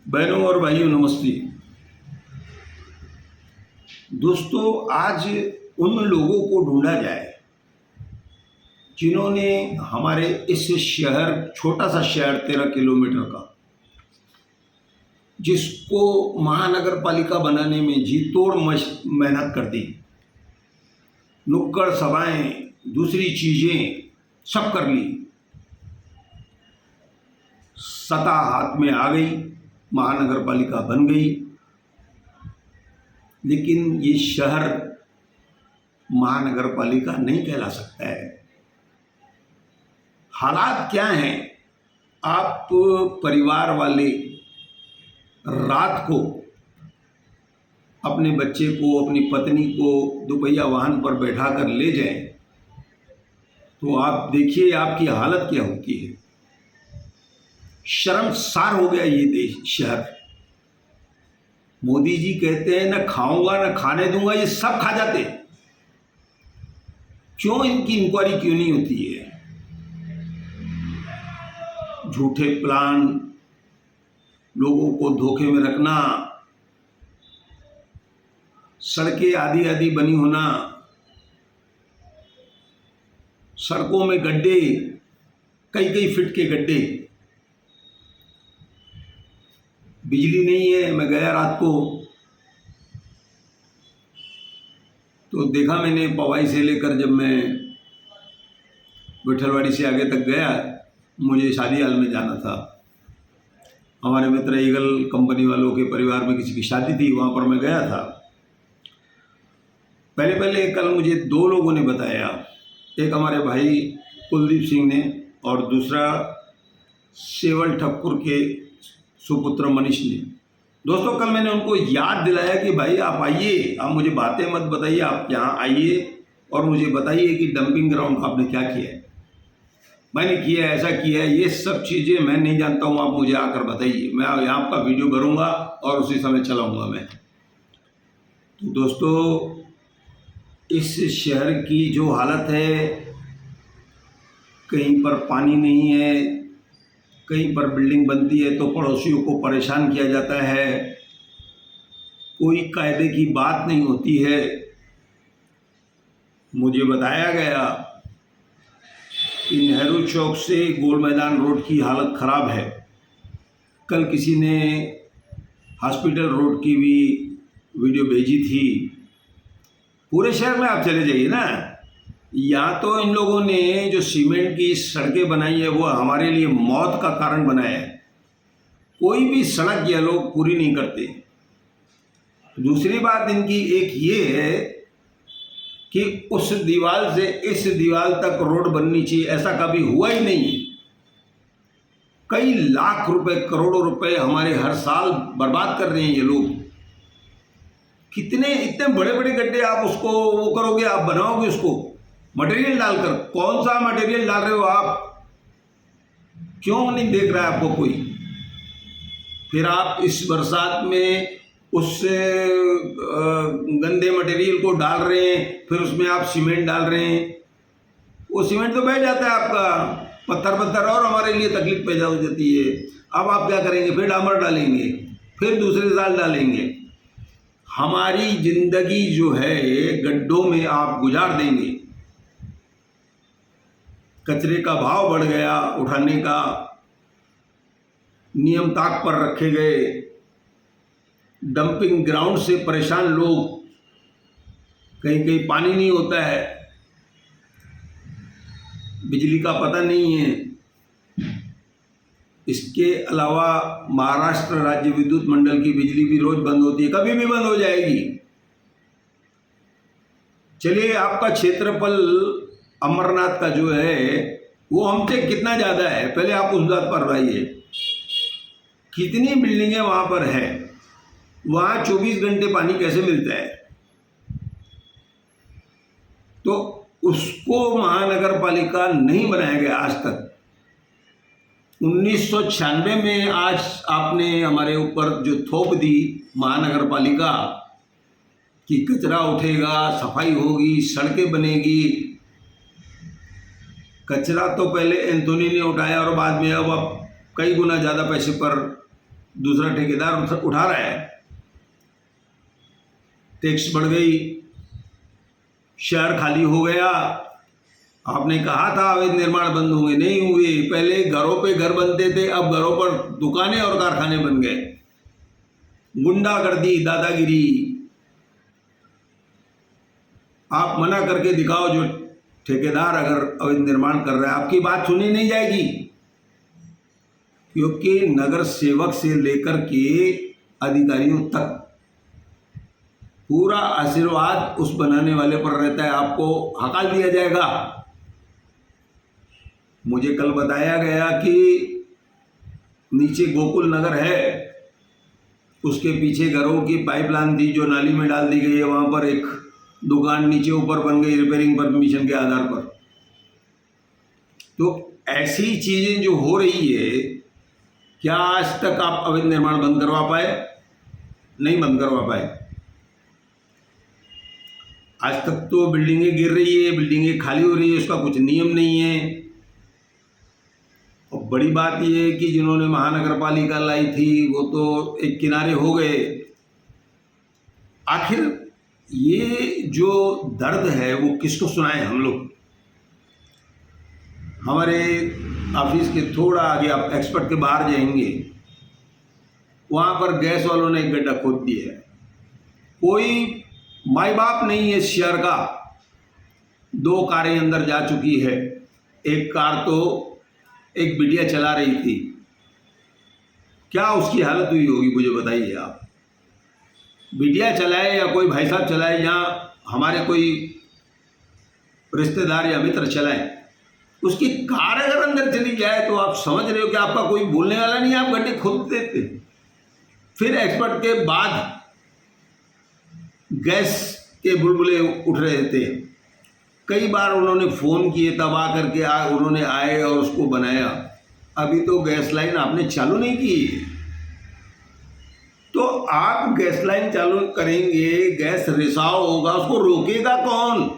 बहनों और भाइयों नमस्ते। दोस्तों, आज उन लोगों को ढूंढा जाए जिन्होंने हमारे इस शहर, छोटा सा शहर 13 किलोमीटर का, जिसको महानगर पालिका बनाने में जी तोड़ मेहनत कर दी, नुक्कड़ सभाएं, दूसरी चीजें सब कर ली, सत्ता हाथ में आ गई, महानगर पालिका बन गई, लेकिन ये शहर महानगर पालिका नहीं कहला सकता है। हालात क्या हैं? आप परिवार वाले रात को अपने बच्चे को, अपनी पत्नी को दोपहिया वाहन पर बैठा कर ले जाएं, तो आप देखिए आपकी हालत क्या होती है। शर्मसार हो गया ये देश, शहर। मोदी जी कहते हैं न खाऊंगा न खाने दूंगा, ये सब खा जाते। क्यों इनकी इंक्वायरी क्यों नहीं होती है? झूठे प्लान, लोगों को धोखे में रखना, सड़कें आधी आधी बनी होना, सड़कों में गड्ढे, कई कई फीट के गड्ढे, बिजली नहीं है। मैं गया रात को तो देखा मैंने, पवाई से लेकर जब मैं विठलवाड़ी से आगे तक गया, मुझे शादी हाल में जाना था। हमारे मित्र ईगल कंपनी वालों के परिवार में किसी की शादी थी, वहाँ पर मैं गया था। पहले कल मुझे दो लोगों ने बताया, एक हमारे भाई कुलदीप सिंह ने और दूसरा सेवल ठक्कुर के सुपुत्र मनीष ने। दोस्तों, कल मैंने उनको याद दिलाया कि भाई आप आइए, आप मुझे बातें मत बताइए, आप यहाँ आइए और मुझे बताइए कि डंपिंग ग्राउंड आपने क्या किया है, मैंने किया है, ऐसा किया है, ये सब चीज़ें मैं नहीं जानता हूँ, आप मुझे आकर बताइए। मैं यहाँ आपका वीडियो करूँगा और उसी समय चलाऊँगा मैं। तो दोस्तों, इस शहर की जो हालत है, कहीं पर पानी नहीं है, कहीं पर बिल्डिंग बनती है तो पड़ोसियों को परेशान किया जाता है, कोई कायदे की बात नहीं होती है। मुझे बताया गया कि नेहरू चौक से गोल मैदान रोड की हालत ख़राब है। कल किसी ने हॉस्पिटल रोड की भी वीडियो भेजी थी। पूरे शहर में आप चले जाइए ना, या तो इन लोगों ने जो सीमेंट की सड़कें बनाई है वो हमारे लिए मौत का कारण बनाया है। कोई भी सड़क ये लोग पूरी नहीं करते। दूसरी बात इनकी एक ये है कि उस दीवार से इस दीवार तक रोड बननी चाहिए, ऐसा कभी हुआ ही नहीं। कई लाख रुपए, करोड़ों रुपए हमारे हर साल बर्बाद कर रहे हैं ये लोग। कितने इतने बड़े बड़े गड्ढे आप उसको वो करोगे, आप बनाओगे उसको मटेरियल डालकर। कौन सा मटेरियल डाल रहे हो आप? क्यों नहीं देख रहा है आपको कोई? फिर आप इस बरसात में उस गंदे मटेरियल को डाल रहे हैं, फिर उसमें आप सीमेंट डाल रहे हैं। वो सीमेंट तो बैठ जाता है आपका, पत्थर और हमारे लिए तकलीफ पैदा हो जाती है। अब आप क्या करेंगे? फिर डामर डालेंगे, फिर दूसरे साल डालेंगे। हमारी जिंदगी जो है गड्ढों में आप गुजार देंगे। कचरे का भाव बढ़ गया, उठाने का नियम ताक पर रखे गए। डंपिंग ग्राउंड से परेशान लोग, कहीं कहीं पानी नहीं होता है, बिजली का पता नहीं है। इसके अलावा महाराष्ट्र राज्य विद्युत मंडल की बिजली भी रोज बंद होती है, कभी भी बंद हो जाएगी। चलिए, आपका क्षेत्रफल अमरनाथ का जो है वो हमसे कितना ज़्यादा है, पहले आप उस बात पर आइए। कितनी बिल्डिंगें वहाँ पर है, वहाँ 24 घंटे पानी कैसे मिलता है? तो उसको महानगर पालिका नहीं बनाया गया आज तक। 1996 में आज आपने हमारे ऊपर जो थोप दी महानगर पालिका कि कचरा उठेगा, सफाई होगी, सड़कें बनेगी। कचरा तो पहले एंथोनी ने उठाया और बाद में अब कई गुना ज़्यादा पैसे पर दूसरा ठेकेदार उठा रहा है, टैक्स बढ़ गई, शहर खाली हो गया। आपने कहा था अवैध निर्माण बंद होंगे, नहीं हुए। पहले घरों पे घर बनते थे, अब घरों पर दुकानें और कारखाने बन गए। गुंडागर्दी, दादागिरी। आप मना करके दिखाओ, जो ठेकेदार अगर अवैध निर्माण कर रहा है, आपकी बात सुनी नहीं जाएगी, क्योंकि नगर सेवक से लेकर के अधिकारियों तक पूरा आशीर्वाद उस बनाने वाले पर रहता है। आपको हकाल दिया जाएगा। मुझे कल बताया गया कि नीचे गोकुल नगर है, उसके पीछे घरों की पाइपलाइन थी जो नाली में डाल दी गई है। वहां पर एक दुकान नीचे ऊपर बन गई रिपेयरिंग परमिशन के आधार पर। तो ऐसी चीजें जो हो रही है, क्या आज तक आप अवैध निर्माण बंद करवा पाए? नहीं बंद करवा पाए। आज तक तो बिल्डिंगें गिर रही है, बिल्डिंगें खाली हो रही है, उसका कुछ नियम नहीं है। और बड़ी बात यह है कि जिन्होंने महानगर पालिका लाई थी वो तो एक किनारे हो गए। आखिर ये जो दर्द है वो किसको सुनाए हम लोग? हमारे ऑफिस के थोड़ा आगे आप एक्सपर्ट के बाहर जाएंगे, वहां पर गैस वालों ने एक गड्ढा खोद दिया है। कोई माई बाप नहीं है इस शहर का। 2 कारें अंदर जा चुकी है। एक कार तो एक बिटिया चला रही थी, क्या उसकी हालत हुई होगी मुझे बताइए आप। बिटिया चलाए या कोई भाई साहब चलाए, या हमारे कोई रिश्तेदार या मित्र चलाए, उसकी कार अगर अंदर चली जाए तो आप समझ रहे हो कि आपका कोई बोलने वाला नहीं, आप गड्ढे खोद देते। फिर एक्सपर्ट के बाद गैस के बुलबुले उठ रहे थे। कई बार उन्होंने फ़ोन किए, तब आकर के उन्होंने आए और उसको बनाया। अभी तो गैस लाइन आपने चालू नहीं की। तो आप गैस लाइन चालू करेंगे, गैस रिसाव होगा, उसको रोकेगा कौन?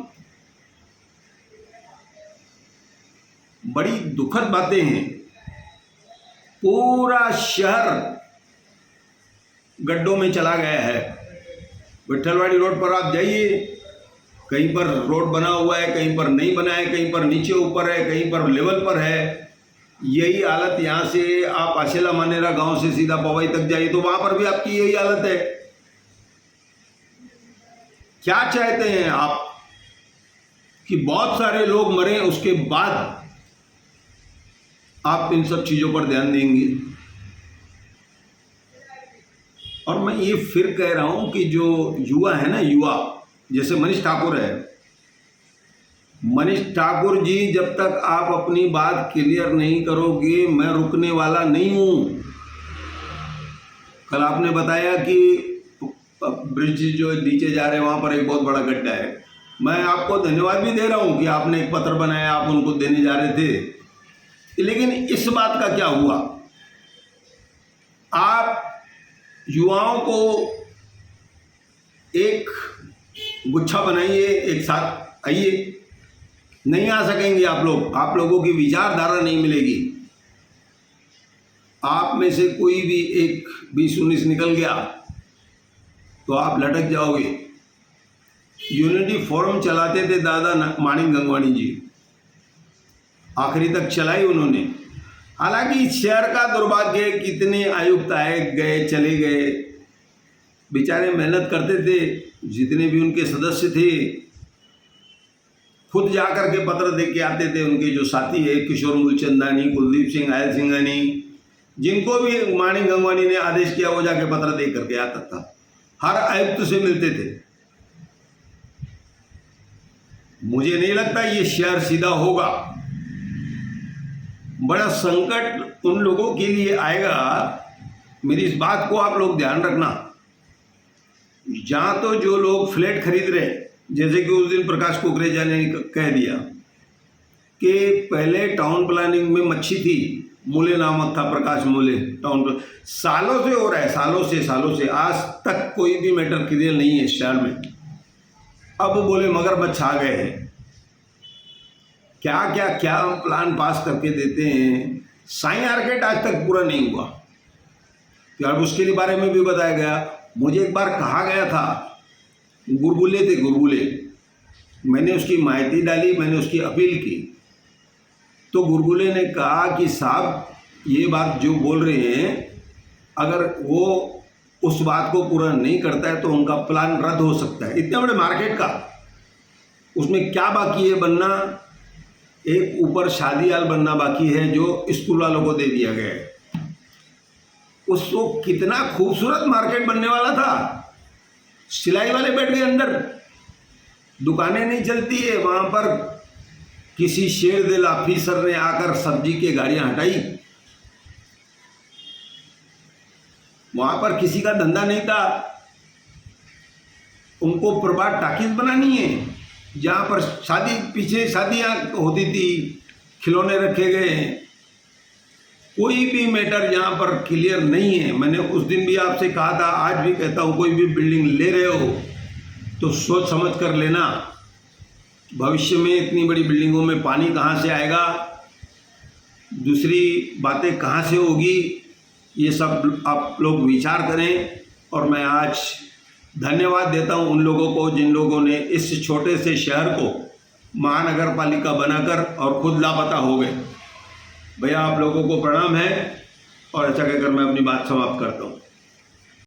बड़ी दुखद बातें हैं। पूरा शहर गड्ढों में चला गया है। विट्ठलवाड़ी रोड पर आप जाइए, कहीं पर रोड बना हुआ है, कहीं पर नहीं बना है, कहीं पर नीचे ऊपर है, कहीं पर लेवल पर है। यही हालत यहाँ से आप आशेला मानेरा गांव से सीधा पवई तक जाइए तो वहां पर भी आपकी यही हालत है। क्या चाहते हैं आप कि बहुत सारे लोग मरे, उसके बाद आप इन सब चीजों पर ध्यान देंगे? और मैं ये फिर कह रहा हूं कि जो युवा है ना, युवा जैसे मनीष ठाकुर है, मनीष ठाकुर जी, जब तक आप अपनी बात क्लियर नहीं करोगे, मैं रुकने वाला नहीं हूं। कल आपने बताया कि ब्रिज जो नीचे जा रहे हैं वहां पर एक बहुत बड़ा गड्ढा है। मैं आपको धन्यवाद भी दे रहा हूं कि आपने एक पत्र बनाया, आप उनको देने जा रहे थे। लेकिन इस बात का क्या हुआ? आप युवाओं को एक गुच्छा बनाइए, एक साथ आइए। नहीं आ सकेंगे आप लोग, आप लोगों की विचारधारा नहीं मिलेगी। आप में से कोई भी एक 20-19 निकल गया तो आप लटक जाओगे। यूनिटी फोरम चलाते थे दादा माणिक गंगवानी जी, आखिरी तक चलाई उन्होंने। हालांकि शहर का दुर्भाग्य, कितने आयुक्त आए गए चले गए, बेचारे मेहनत करते थे। जितने भी उनके सदस्य थे खुद जाकर के पत्र दे के आते थे। उनके जो साथी है किशोर मूलचंदानी, कुलदीप सिंह, आयल सिंघानी, जिनको भी माणिक गंगवानी ने आदेश किया वो जाके पत्र दे करके आता था। हर आयुक्त से मिलते थे। मुझे नहीं लगता ये शहर सीधा होगा। बड़ा संकट उन लोगों के लिए आएगा। मेरी इस बात को आप लोग ध्यान रखना। जहां तो जो लोग फ्लैट खरीद रहे हैं, जैसे कि उस दिन प्रकाश कुकरेजा ने कह दिया कि पहले टाउन प्लानिंग में मच्छी थी, मूले नामक था, प्रकाश मूले टाउन। सालों से हो रहा है, सालों से आज तक कोई भी मैटर क्लियर नहीं है शहर में। अब बोले मगरमच्छ आ गए हैं। क्या प्लान पास करके देते हैं। साई आर्केट आज तक पूरा नहीं हुआ। फिर उसके लिए बारे में भी बताया गया। मुझे एक बार कहा गया था, गुलगुले थे गुलगुले, मैंने उसकी माहिती डाली, मैंने उसकी अपील की, तो गुलगुले ने कहा कि साहब ये बात जो बोल रहे हैं, अगर वो उस बात को पूरा नहीं करता है तो उनका प्लान रद्द हो सकता है। इतने बड़े मार्केट का उसमें क्या बाकी है बनना? एक ऊपर शादी हाल बनना बाकी है जो स्कूल वालों को दे दिया गया है। उसको कितना खूबसूरत मार्केट बनने वाला था, सिलाई वाले बैठ गए अंदर, दुकानें नहीं चलती है वहाँ पर। किसी शेर दिल ऑफिसर ने आकर सब्जी की गाड़ियाँ हटाई, वहाँ पर किसी का धंधा नहीं था। उनको प्रभात टाकीज बनानी है जहाँ पर शादी, पीछे शादियाँ होती थी, खिलौने रखे गए हैं। कोई भी मैटर यहाँ पर क्लियर नहीं है। मैंने उस दिन भी आपसे कहा था, आज भी कहता हूँ, कोई भी बिल्डिंग ले रहे हो तो सोच समझ कर लेना। भविष्य में इतनी बड़ी बिल्डिंगों में पानी कहाँ से आएगा, दूसरी बातें कहाँ से होगी, ये सब आप लोग विचार करें। और मैं आज धन्यवाद देता हूँ उन लोगों को जिन लोगों ने इस छोटे से शहर को महानगर पालिका बनाकर और खुद लापता हो गए। भैया आप लोगों को प्रणाम है, और ऐसा कहकर मैं अपनी बात समाप्त करता हूँ।